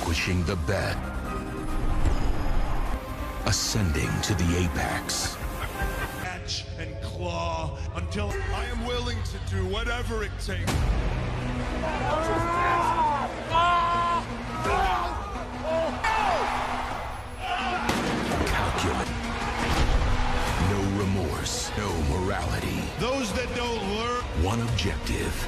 Vanquishing the bat. Ascending to the apex. Catch and claw until I am willing to do whatever it takes. Calculate. No remorse, no morality. Those that don't learn. One objective.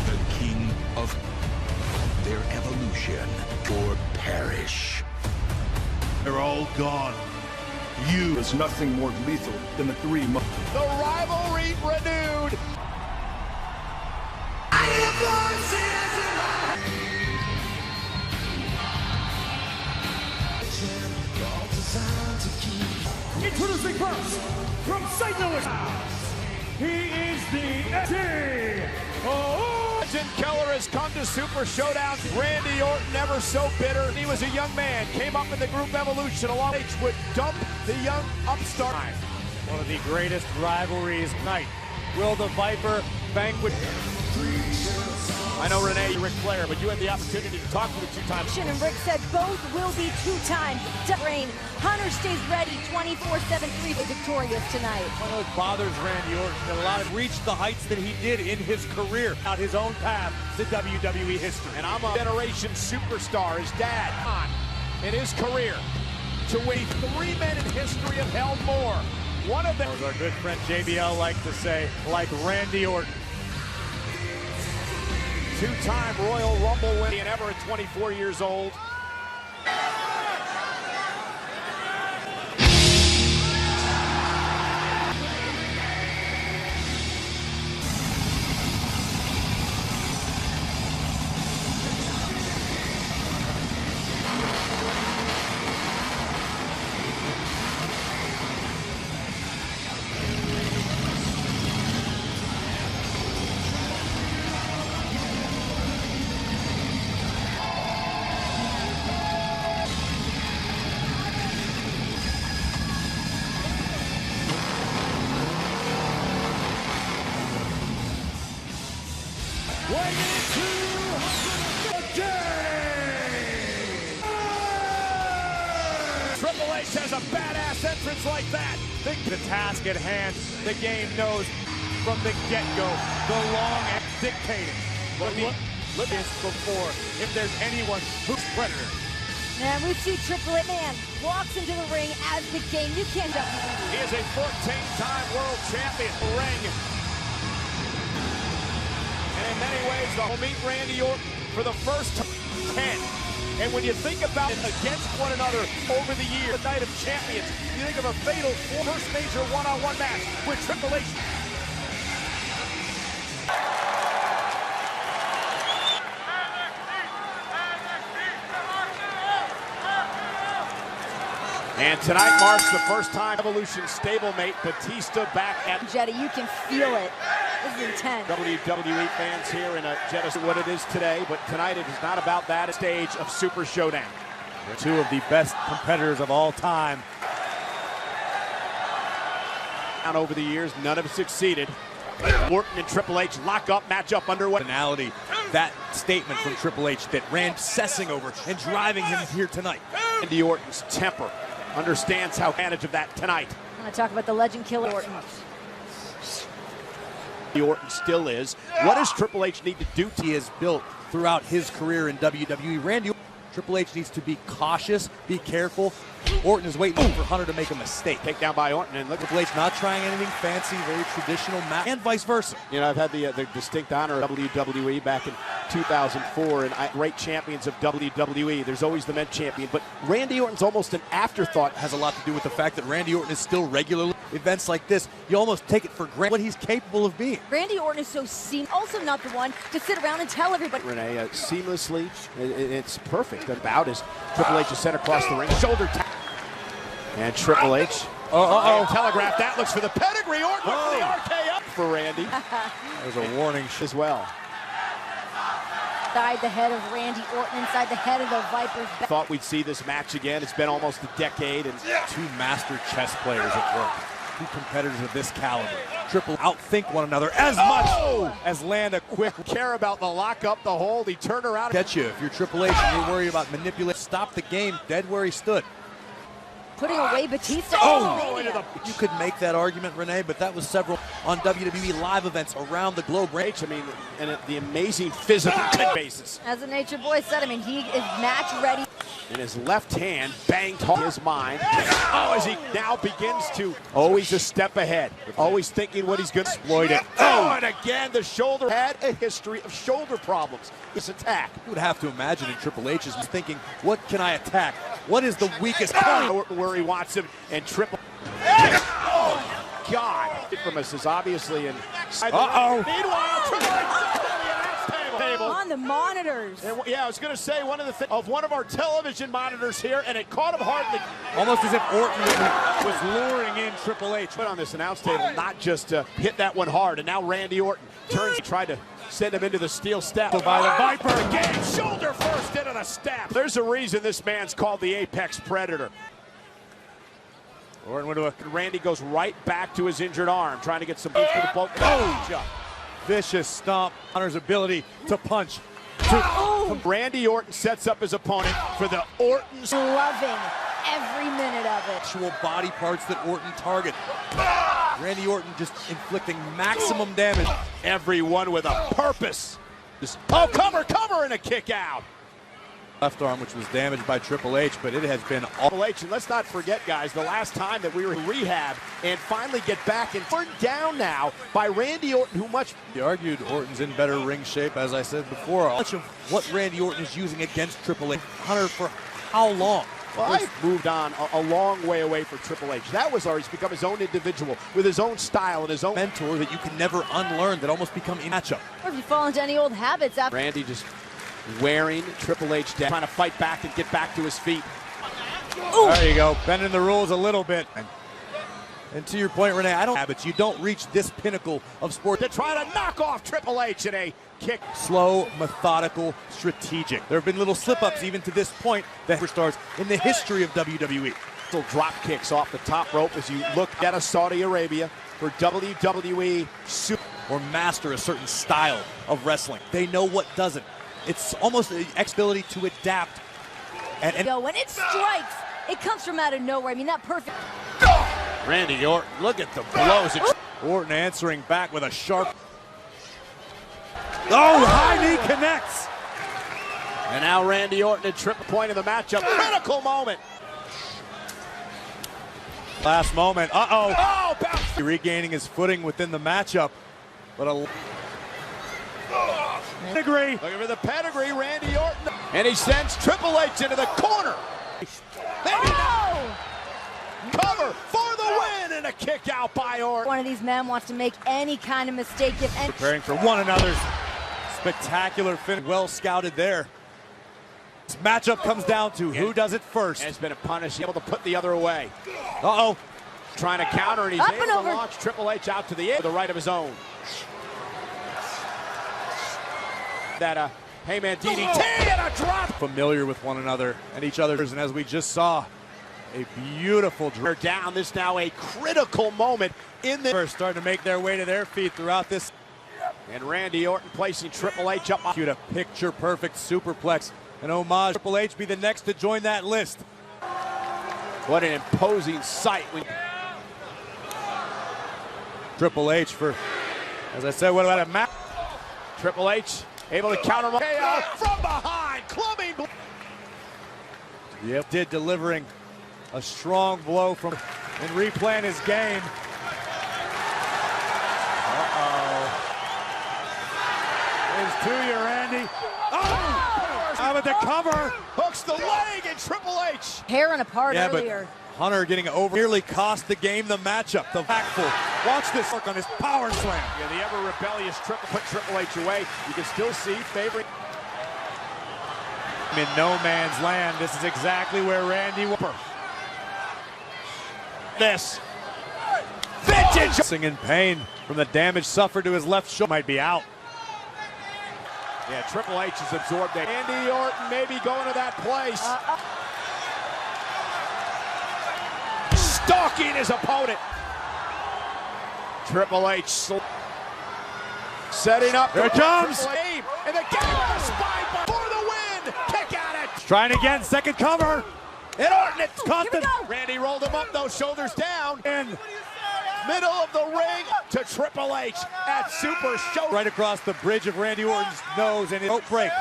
The king of their evolution or perish. They're all gone. There's nothing more lethal than the 3 months. The rivalry renewed. Introducing first, from St. Louis, he is the Legend Killer has come to Super Showdown. Randy Orton, never so bitter. He was a young man, came up in the group evolution along would dump the young upstart. One of the greatest rivalries tonight. Will the Viper banquet? I know Renee, Ric Flair, but you had the opportunity to talk to the two-time. And Rick said both will be two-time reign. Hunter stays ready 24/7, 3 victorious tonight. One of those bothers Randy Orton that a lot of reached the heights that he did in his career, out his own path to WWE history. And I'm a generation superstar. His dad on in his career to win 3 men in history have held more. One of them, as our good friend JBL liked to say, like Randy Orton. Two-time Royal Rumble winner and ever at 24 years old. Triple H has a badass entrance like that. The task at hand, the game knows from the get-go, the long and dictating. But look this before, if there's anyone who's predator. And we see Triple H, man, walks into the ring as the game. You can't doubt He is a 14-time world champion. Ring. And in many ways, they'll meet Randy Orton for the first 10. And when you think about it against one another over the years, the Night of Champions, you think of a fatal first major one-on-one match with Triple H. And tonight marks the first time Evolution stablemate Batista back at Jetty. You can feel it. This is intense. WWE fans here in Jeddah, what it is today, but tonight it is not about that stage of Super Showdown. Two of the best competitors of all time. And over the years, none have succeeded. Orton and Triple H lock up, matchup underway. Finality, that statement from Triple H that ran obsessing over and driving him here tonight. Randy Orton's temper understands how advantage of that tonight. I want to talk about the legend killer Orton. Orton still is. What does Triple H need to do? He has built throughout his career in WWE. Randy, Triple H needs to be cautious, be careful. Orton is waiting for Hunter to make a mistake. Take down by Orton, and look at Triple H not trying anything fancy, very traditional match, and vice versa. You know, I've had the distinct honor of WWE back in 2004, and great champions of WWE. There's always the men champion, but Randy Orton's almost an afterthought. Has a lot to do with the fact that Randy Orton is still regularly events like this. You almost take it for granted what he's capable of being. Randy Orton is so seamless, also not the one to sit around and tell everybody. Renee, seamlessly, it's perfect. About as Triple H is sent across the ring, shoulder tap. And Triple H, telegraph that, looks for the pedigree. Orton looks for the RKO for Randy. There's a warning as well. Inside the head of Randy Orton, inside the head of the Vipers. Thought we'd see this match again. It's been almost a decade, and two master chess players at work. Two competitors of this caliber. Triple outthink one another as much as land a quick Care about the lockup, the hold. He turned around. catch you. If you're Triple H and you're worried about manipulate, stop the game dead where he stood. Putting away Batista. You could make that argument, Renee, but that was several on WWE live events around the globe. I mean, and the amazing physical basis. As the Nature Boy said, I mean, he is match ready. And his left hand banged home his mind. Oh, as he now begins to always a step ahead. Always thinking what he's going to exploit it. Oh, and again, the shoulder had a history of shoulder problems. This attack. You would have to imagine in Triple H is thinking, what can I attack? What is the weakest point? Where he wants him, and Triple. Oh, God. From us is obviously in. Meanwhile, Triple H table. On the monitors. And, yeah, I was going to say one of our television monitors here, and it caught him hard. Almost as if Orton was luring in Triple H. Put on this announce table, not just to hit that one hard, and now Randy Orton turns, tried to send him into the steel step. By the Viper again, shoulder first into the step. There's a reason this man's called the Apex Predator. Orton went to Randy goes right back to his injured arm, trying to get some boost for the poke. Vicious stomp. Hunter's ability to punch. Randy Orton sets up his opponent for the Orton's. Loving every minute of it. Actual body parts that Orton target. Randy Orton just inflicting maximum damage. Everyone with a purpose. Cover, and a kick out. Left arm, which was damaged by Triple H, but it has been all. Triple H, and let's not forget, guys, the last time that we were in rehab and finally get back and turned down now by Randy Orton, who much. He argued Orton's in better ring shape, as I said before. Much of what Randy Orton is using against Triple H. Hunter, for how long? Well, I've moved on a long way away from Triple H. That was already become his own individual with his own style and his own mentor that you can never unlearn, that almost become a matchup. Or if you fall into any old habits after. Randy just wearing Triple H down, trying to fight back and get back to his feet. Ooh. There you go, bending the rules a little bit. And to your point, Renee, I don't habits. You don't reach this pinnacle of sport. They're trying to knock off Triple H in a kick. Slow, methodical, strategic. There have been little slip-ups even to this point that superstars in the history of WWE. Little drop kicks off the top rope as you look at Saudi Arabia for WWE Super. Or master a certain style of wrestling. They know what doesn't. It's almost the ability to adapt. And when it strikes, it comes from out of nowhere. I mean, that perfect. Randy Orton, look at the blows. Orton answering back with a sharp. High knee connects. And now Randy Orton at triple point of the matchup. Critical moment. Last moment. Regaining his footing within the matchup. But a pedigree. Looking for the pedigree, Randy Orton. And he sends Triple H into the corner. Cover for the win and a kick out by Orton. One of these men wants to make any kind of mistake. Preparing for one another's spectacular finish. Well scouted there. This matchup comes down to who does it first. And it's been a punish, able to put the other away. Trying to counter, and he's Up able and to over. launch Triple H out to the end, the right of his own. That Heyman DDT and a drop. Familiar with one another and each other's, and as we just saw, a beautiful drop. Down. This now a critical moment in the. Starting to make their way to their feet throughout this. And Randy Orton placing Triple H up. Cute a picture-perfect superplex. An homage. Triple H be the next to join that list. What an imposing sight. Triple H for, as I said, what about a match? Triple H able to counter KO from behind, clubbing. Yep, delivering a strong blow from and replaying his game. Is to you, Randy. Out of the cover. Hooks the leg and Triple H. Tearing apart But earlier. Hunter getting over nearly cost the game the matchup. The backful. Watch this work on his power slam. Yeah, the ever rebellious put Triple H away. You can still see favoring. In no man's land, this is exactly where Randy Whooper. This. Vintage. In pain from the damage suffered to his left shoulder. Might be out. Yeah, Triple H has absorbed that. Randy Orton maybe going to that place. Stalking his opponent. Triple H setting up. Here it comes. And the game spine for the win. Kick at it. Trying again, second cover. And Orton, it's Here we go. Randy rolled him up, those shoulders down. And middle of the ring to Triple H at Super Show. Right across the bridge of Randy Orton's nose, and it rope break.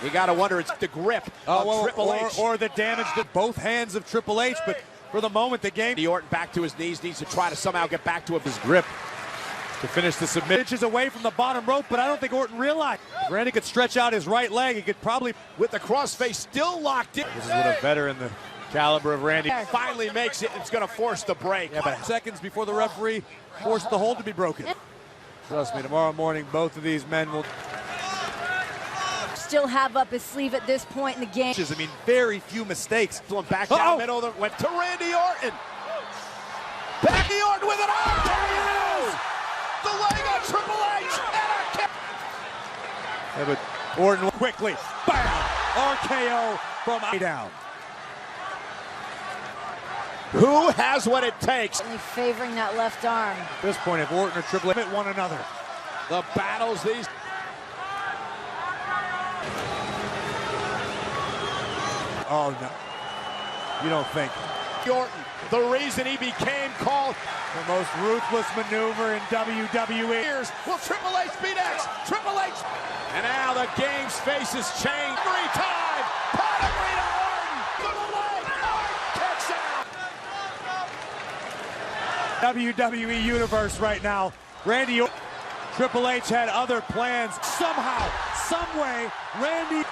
You gotta wonder, it's the grip of Triple H. Or the damage to both hands of Triple H, but for the moment, the game. Randy Orton back to his knees, needs to try to somehow get back to his grip to finish the submission. Inches away from the bottom rope, but I don't think Orton realized. If Randy could stretch out his right leg, he could probably, with the crossface still locked in. This is what a veteran the caliber of Randy finally makes it. It's going to force the break. Yeah, but seconds before the referee forced the hold to be broken. Trust me, tomorrow morning, both of these men will Still have up his sleeve at this point in the game. I mean, very few mistakes. Back down middle, went to Randy Orton. Randy Orton with an RKO. The leg on Triple H and a kick. Yeah, but Orton quickly, bam, RKO from down. Who has what it takes? Only favoring that left arm. At this point, if Orton or Triple H hit one another. The battles these. Oh, no. You don't think. Orton, the reason he became called the most ruthless maneuver in WWE. Will Triple H beat X? Triple H. And now the game's faces change. Every time. Pedigree to Orton. To the leg. Orton kicks out. WWE Universe right now. Randy Orton. Triple H had other plans. Somehow, someway, Randy.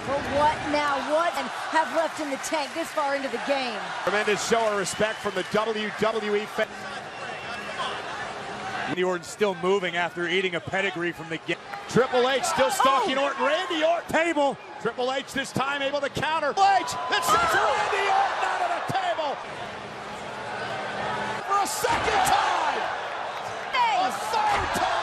But what now? What and have left in the tank this far into the game? Tremendous show of respect from the WWE. Randy Orton still moving after eating a pedigree from the game. Triple H still stalking Orton. Randy Orton. Table. Triple H this time able to counter. Triple H. It's Randy Orton out of the table. For a second time. A third time.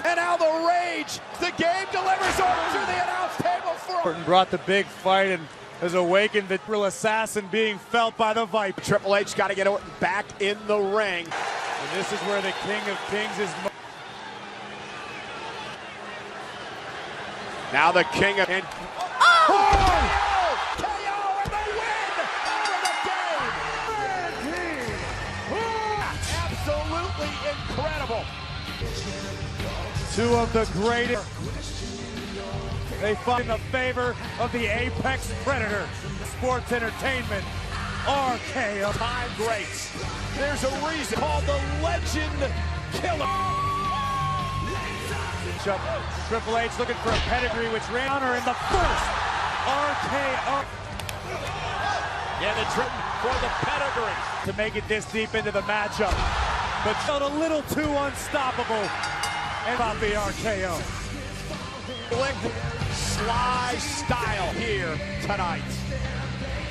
And now the rage. The game delivers Orton to the announce table for Orton brought the big fight and has awakened the real assassin being felt by the Viper. Triple H got to get Orton back in the ring. And this is where the King of Kings is. Now the King of... And KO and the win for the game. Absolutely incredible. Two of the greatest. They fight in the favor of the Apex Predator. Sports Entertainment. RKO. Time greats. There's a reason called the Legend Killer. Triple H looking for a pedigree, which ran honor in the first RKO. Yeah, the trip for the pedigree to make it this deep into the matchup, but felt a little too unstoppable. And about the RKO. Sly style here tonight.